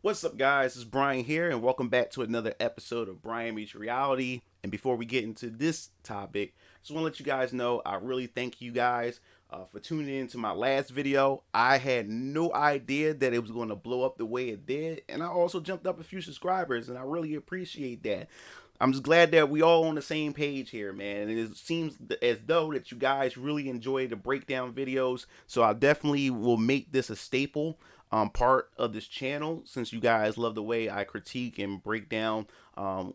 What's up, guys? It's Brian here, and welcome back to another episode of Brian Meets Reality. And before we get into this topic, just want to let you guys know I really thank you guys for tuning in to my last video. I had no idea that it was going to blow up the way it did, and I also jumped up a few subscribers, and I really appreciate that. I'm just glad that we all on the same page here, man. And it seems as though that you guys really enjoy the breakdown videos, so I definitely will make this a staple part of this channel, since you guys love the way I critique and break down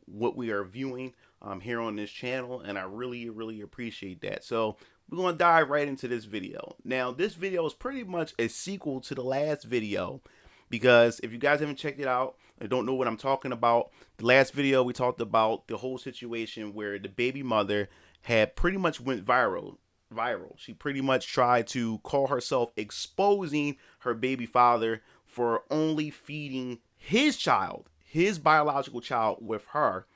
what we are viewing here on this channel, and I really appreciate that. So we're going to dive right into this video. Now, this video is pretty much a sequel to the last video, because if you guys haven't checked it out and don't know what I'm talking about, the last video we talked about the whole situation where the baby mother had pretty much went viral. She pretty much tried to call herself exposing her baby father for only feeding his child, his biological child, with her,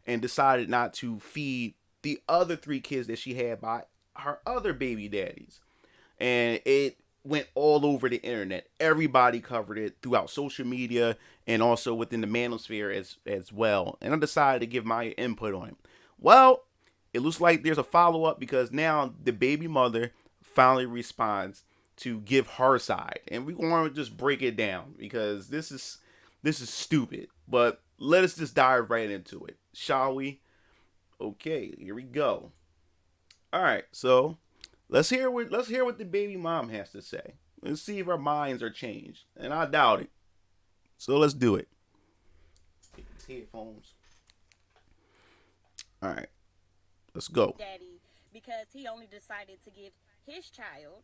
and decided not to feed the other three kids that she had by her other baby daddies. And it went all over the internet. Everybody covered it throughout social media and also within the manosphere as well. And I decided to give my input on it. Well, it looks like there's a follow-up, because now the baby mother finally responds to give her side, and we want to just break it down because this is stupid. But let us just dive right into it, shall we? Okay, here we go. All right, so let's hear what the baby mom has to say. Let's see if our minds are changed, and I doubt it. So let's do it. Get these headphones. All right. Let's go. Daddy, because he only decided to give his child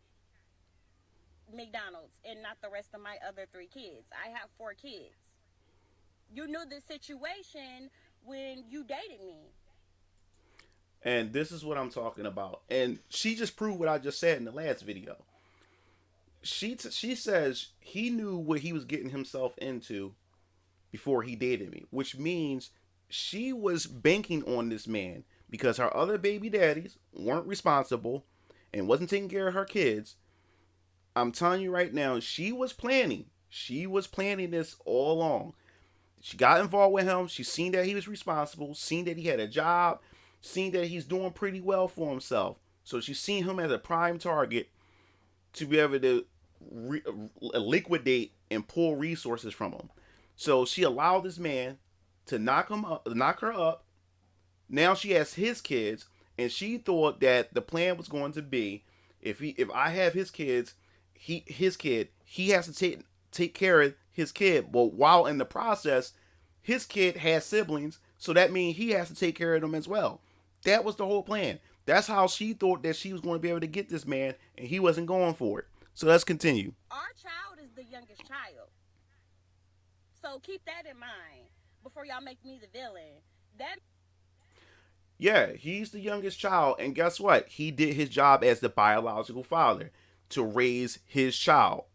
McDonald's and not the rest of my other three kids. I have four kids. You knew the situation when you dated me. And this is what I'm talking about. And she just proved what I just said in the last video. She says he knew what he was getting himself into before he dated me, which means she was banking on this man, because her other baby daddies weren't responsible and wasn't taking care of her kids. I'm telling you right now, she was planning. She was planning this all along. She got involved with him. She seen that he was responsible, seen that he had a job, seen that he's doing pretty well for himself. So she seen him as a prime target to be able to liquidate and pull resources from him. So she allowed this man to knock her up. Now she has his kids, and she thought that the plan was going to be, if I have his kids, he has to take care of his kid. But while in the process, his kid has siblings, so that means he has to take care of them as well. That was the whole plan. That's how she thought that she was going to be able to get this man, and he wasn't going for it. So let's continue. Our child is the youngest child. So keep that in mind before y'all make me the villain. That Yeah, he's the youngest child, and guess what? He did his job as the biological father to raise his child.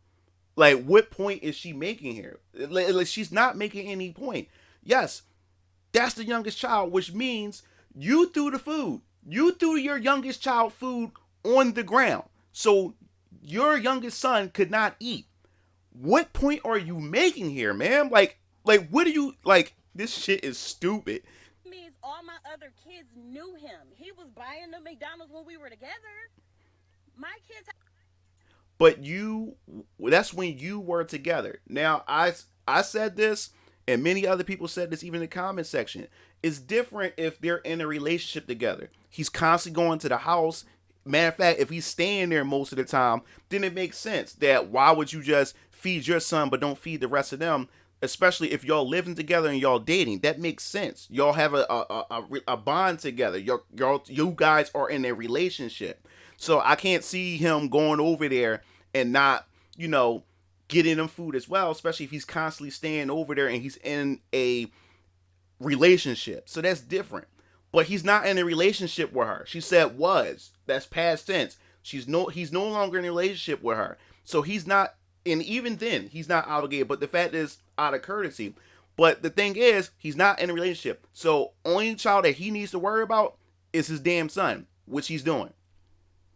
Like, what point is she making here? Like, she's not making any point. Yes, that's the youngest child, which means you threw the food. You threw your youngest child food on the ground. So your youngest son could not eat. What point are you making here, man? Like what do you, like, this shit is stupid. means all my other kids knew him. He was buying the McDonald's when we were together. My kids. But that's when you were together. Now, I said this, and many other people said this, even in the comment section. It's different if they're in a relationship together. He's constantly going to the house. Matter of fact, if he's staying there most of the time, then it makes sense that why would you just feed your son but don't feed the rest of them? Especially if y'all living together and y'all dating, that makes sense. Y'all have a bond together. You guys are in a relationship. So I can't see him going over there and not, getting him food as well, especially if he's constantly staying over there and he's in a relationship. So that's different. But he's not in a relationship with her. She said was. That's past tense. He's no longer in a relationship with her. So he's not, and even then, he's not obligated. But the fact is, out of courtesy. But the thing is, he's not in a relationship. So only child that he needs to worry about is his damn son, which he's doing.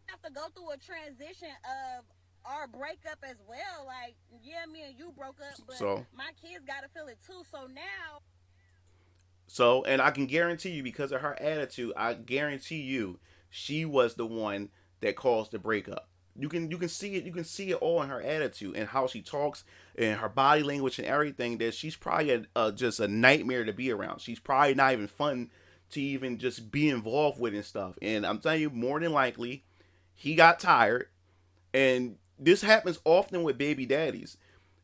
Have to go through a transition of our breakup as well. Like, yeah, me and you broke up, but So my kids gotta feel it too. So now, and I can guarantee you, because of her attitude, I guarantee you, she was the one that caused the breakup. You can see it. You can see it all in her attitude and how she talks and her body language and everything. That she's probably just a nightmare to be around. She's probably not even fun to even just be involved with and stuff. And I'm telling you, more than likely, he got tired. And this happens often with baby daddies,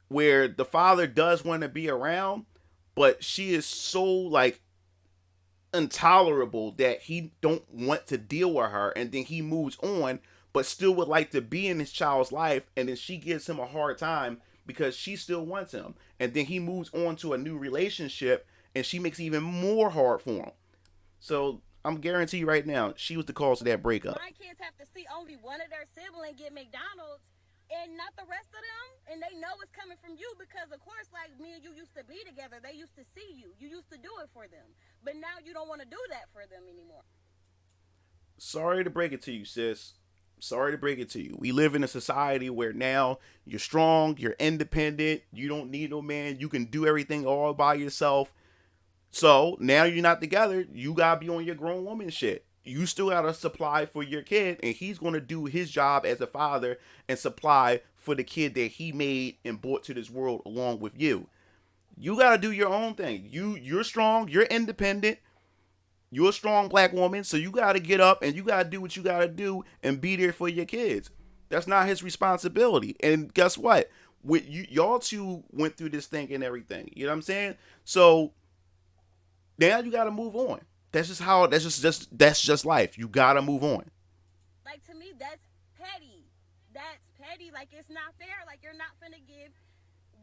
where the father does want to be around, but she is so like intolerable that he don't want to deal with her, and then he moves on but still would like to be in his child's life, and then she gives him a hard time because she still wants him, and then he moves on to a new relationship and she makes it even more hard for him. So I'm guarantee you right now, she was the cause of that breakup. my kids have to see only one of their siblings get McDonald's and not the rest of them, and they know it's coming from you because, of course, like me and you used to be together. They used to see you. You used to do it for them, but now you don't want to do that for them anymore. Sorry to break it to you, sis. Sorry to break it to you. We live in a society where now you're strong, you're independent, you don't need no man, you can do everything all by yourself. So now you're not together, you gotta be on your grown woman shit. You still gotta supply for your kid, and he's gonna do his job as a father and supply for the kid that he made and brought to this world along with you. You gotta do your own thing. You're strong, you're independent, you're a strong black woman, so you got to get up and you got to do what you got to do and be there for your kids. That's not his responsibility. And guess what? With you, y'all two went through this thing and everything. You know what I'm saying? So now you got to move on. That's just how. That's just life. You got to move on. Like, to me, that's petty. That's petty. Like, it's not fair. Like, you're not finna give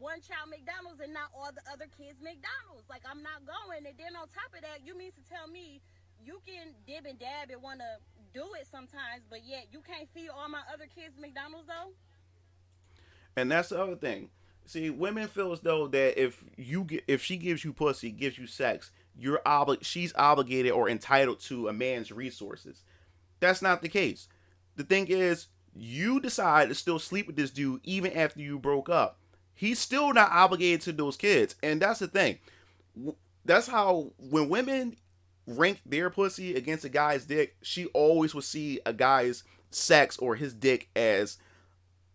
one child McDonald's and not all the other kids McDonald's. Like, I'm not going. And then on top of that, you mean to tell me you can dib and dab and want to do it sometimes, but yet you can't feed all my other kids McDonald's though? And that's the other thing. See, women feel as though that if she gives you pussy, gives you sex, she's obligated or entitled to a man's resources. That's not the case. The thing is, you decide to still sleep with this dude even after you broke up. He's still not obligated to those kids, and that's the thing. That's how when women rank their pussy against a guy's dick, she always will see a guy's sex or his dick as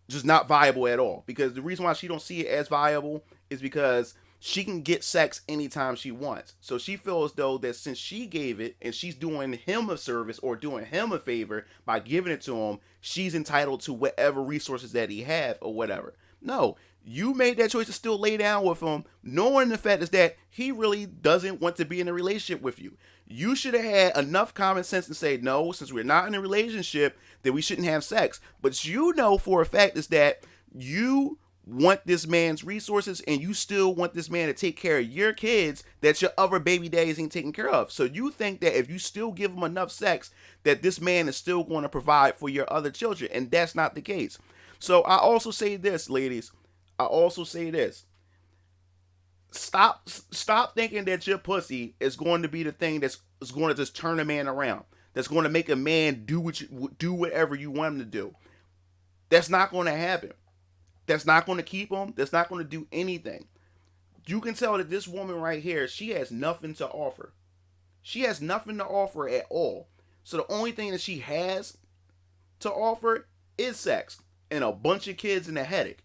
just not viable at all. Because the reason why she don't see it as viable is because she can get sex anytime she wants. So she feels though that since she gave it and she's doing him a service or doing him a favor by giving it to him, she's entitled to whatever resources that he have or whatever. No, you made that choice to still lay down with him, knowing the fact is that he really doesn't want to be in a relationship with you. You should have had enough common sense to say, no, since we're not in a relationship, that we shouldn't have sex. But you know for a fact is that you want this man's resources and you still want this man to take care of your kids that your other baby daddies ain't taking care of. So you think that if you still give him enough sex, that this man is still going to provide for your other children. And that's not the case. So I also say this, ladies. I also say this. Stop thinking that your pussy is going to be the thing that's going to just turn a man around. That's going to make a man do whatever you want him to do. That's not going to happen. That's not going to keep him. That's not going to do anything. You can tell that this woman right here, she has nothing to offer. She has nothing to offer at all. So the only thing that she has to offer is sex and a bunch of kids and a headache.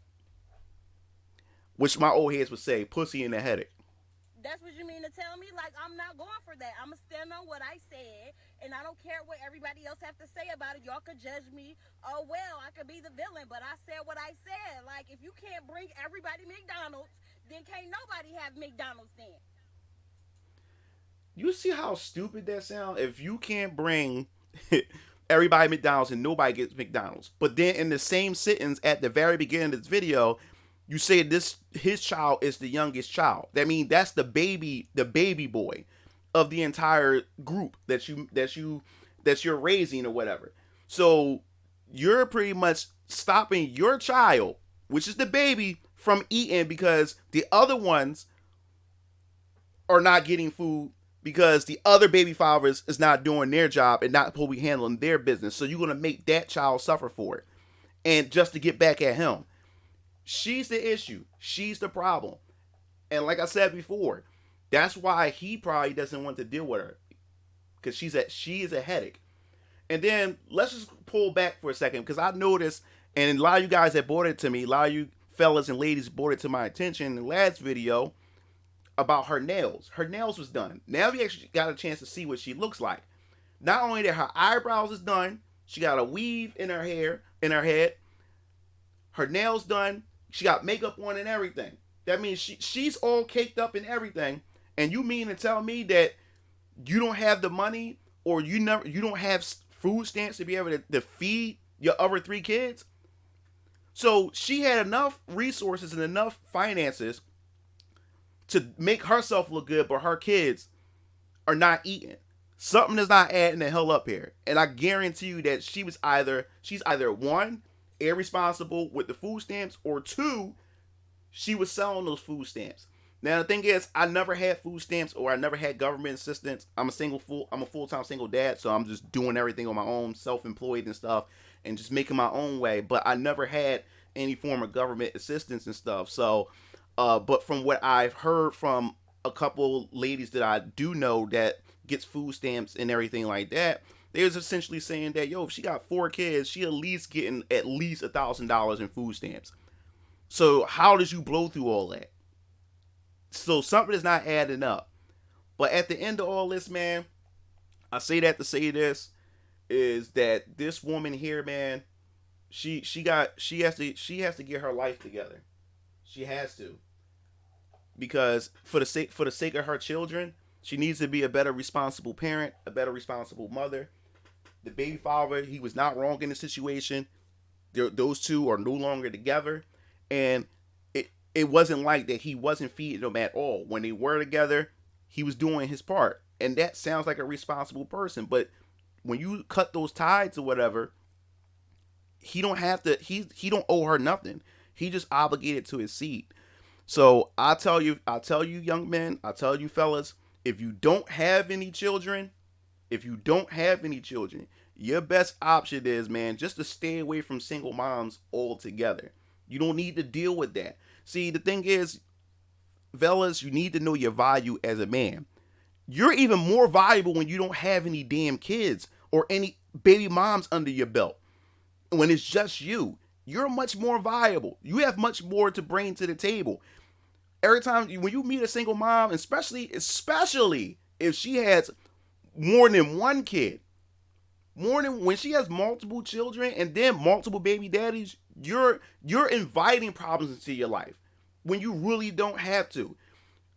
Which my old heads would say, pussy and a headache. That's what you mean to tell me? Like, I'm not going for that. I'm going to stand on what I said, and I don't care what everybody else have to say about it. Y'all could judge me. Oh, well, I could be the villain, but I said what I said. Like, if you can't bring everybody McDonald's, then can't nobody have McDonald's then. You see how stupid that sounds? If you can't bring everybody McDonald's and nobody gets McDonald's, but then in the same sentence at the very beginning of this video, you say this his child is the youngest child. That means that's the baby boy of the entire group that you're raising or whatever. So you're pretty much stopping your child, which is the baby, from eating because the other ones are not getting food because the other baby fathers is not doing their job and not probably handling their business. So you're gonna make that child suffer for it. and just to get back at him. She's the issue. She's the problem. And like I said before, that's why he probably doesn't want to deal with her, because she is a headache. And then let's just pull back for a second, because I noticed, and a lot of you guys that brought it to me, a lot of you fellas and ladies brought it to my attention in the last video about her nails. Her nails was done. Now we actually got a chance to see what she looks like. Not only that, her eyebrows is done. She got a weave in her hair, in her head. Her nails done. She got makeup on and everything. That means she's all caked up and everything. And you mean to tell me that you don't have the money, or you don't have food stamps to be able to feed your other 3 kids? So she had enough resources and enough finances to make herself look good, but her kids are not eating. Something is not adding the hell up here. And I guarantee you that she's either 1, irresponsible with the food stamps, or 2, she was selling those food stamps. Now the thing is, I never had food stamps, or I never had government assistance. I'm a full-time single dad, so I'm just doing everything on my own, self-employed and stuff, and just making my own way. But I never had any form of government assistance and stuff. So, but from what I've heard from a couple ladies that I do know that gets food stamps and everything like that, they was essentially saying that, yo, if she got 4 kids, she at least getting at least $1,000 in food stamps. So how did you blow through all that? So something is not adding up. But at the end of all this, man, I say that to say this, is that this woman here, man, she has to get her life together. She has to. Because for the sake of her children, she needs to be a better responsible parent, a better responsible mother. The baby father, he was not wrong in the situation. Those two are no longer together. And it wasn't like that he wasn't feeding them at all. When they were together, he was doing his part. And that sounds like a responsible person. But when you cut those ties or whatever, he don't have to, he don't owe her nothing. He just obligated to his seed. So I tell you young men, I tell you fellas, if you don't have any children, your best option is, man, just to stay away from single moms altogether. You don't need to deal with that. See, the thing is, fellas, you need to know your value as a man. You're even more valuable when you don't have any damn kids or any baby moms under your belt. When it's just you, you're much more valuable. You have much more to bring to the table. Every time when you meet a single mom, especially if she has more than 1 kid, when she has multiple children and then multiple baby daddies, you're inviting problems into your life when you really don't have to.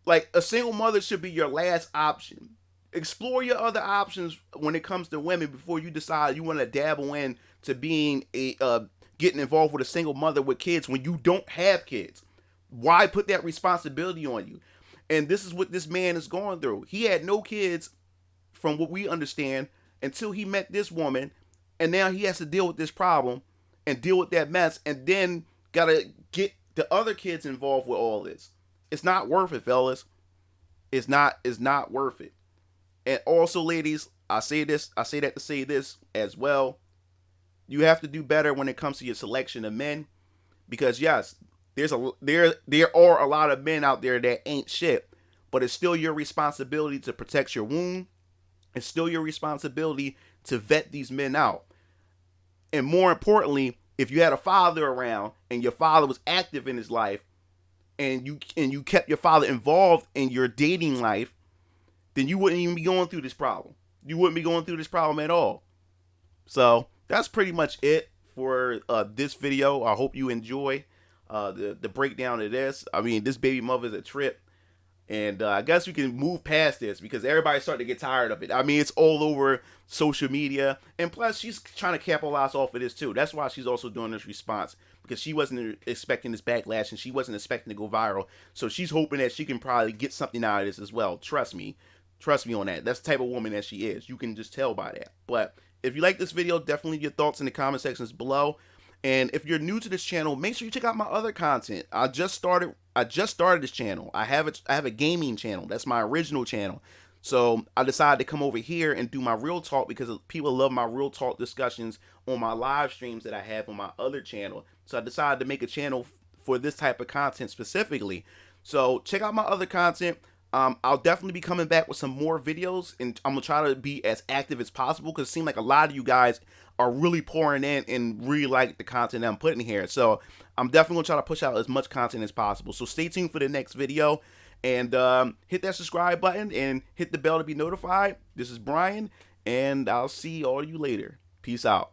Like, a single mother should be your last option. Explore your other options when it comes to women before you decide you want to dabble in to being getting involved with a single mother with kids when you don't have kids. Why put that responsibility on you? And this is what this man is going through. He had no kids, from what we understand, until he met this woman, and now he has to deal with this problem and deal with that mess, and then gotta get the other kids involved with all this. It's not worth it, fellas. It's not worth it. And also, ladies, I say that to say this as well. You have to do better when it comes to your selection of men, because yes, there are a lot of men out there that ain't shit, but it's still your responsibility to protect your womb. It's still your responsibility to vet these men out. And more importantly, if you had a father around and your father was active in his life, and you kept your father involved in your dating life, then you wouldn't even be going through this problem. You wouldn't be going through this problem at all. So that's pretty much it for this video. I hope you enjoy the breakdown of this. I mean, this baby mother is a trip. And I guess we can move past this because everybody's starting to get tired of it. I mean, it's all over social media. And plus, she's trying to capitalize off of this too. That's why she's also doing this response, because she wasn't expecting this backlash and she wasn't expecting to go viral. So she's hoping that she can probably get something out of this as well. Trust me on that. That's the type of woman that she is. You can just tell by that. But if you like this video, definitely leave your thoughts in the comment sections below. And if you're new to this channel, make sure you check out my other content. I just started this channel. I have a gaming channel. That's my original channel. So I decided to come over here and do my real talk because people love my real talk discussions on my live streams that I have on my other channel. So I decided to make a channel for this type of content specifically. So check out my other content. I'll definitely be coming back with some more videos, and I'm gonna try to be as active as possible because it seems like a lot of you guys are really pouring in and really like the content that I'm putting here. So I'm definitely gonna try to push out as much content as possible. So stay tuned for the next video, and hit that subscribe button and hit the bell to be notified. This is Brian, and I'll see all you later. Peace out.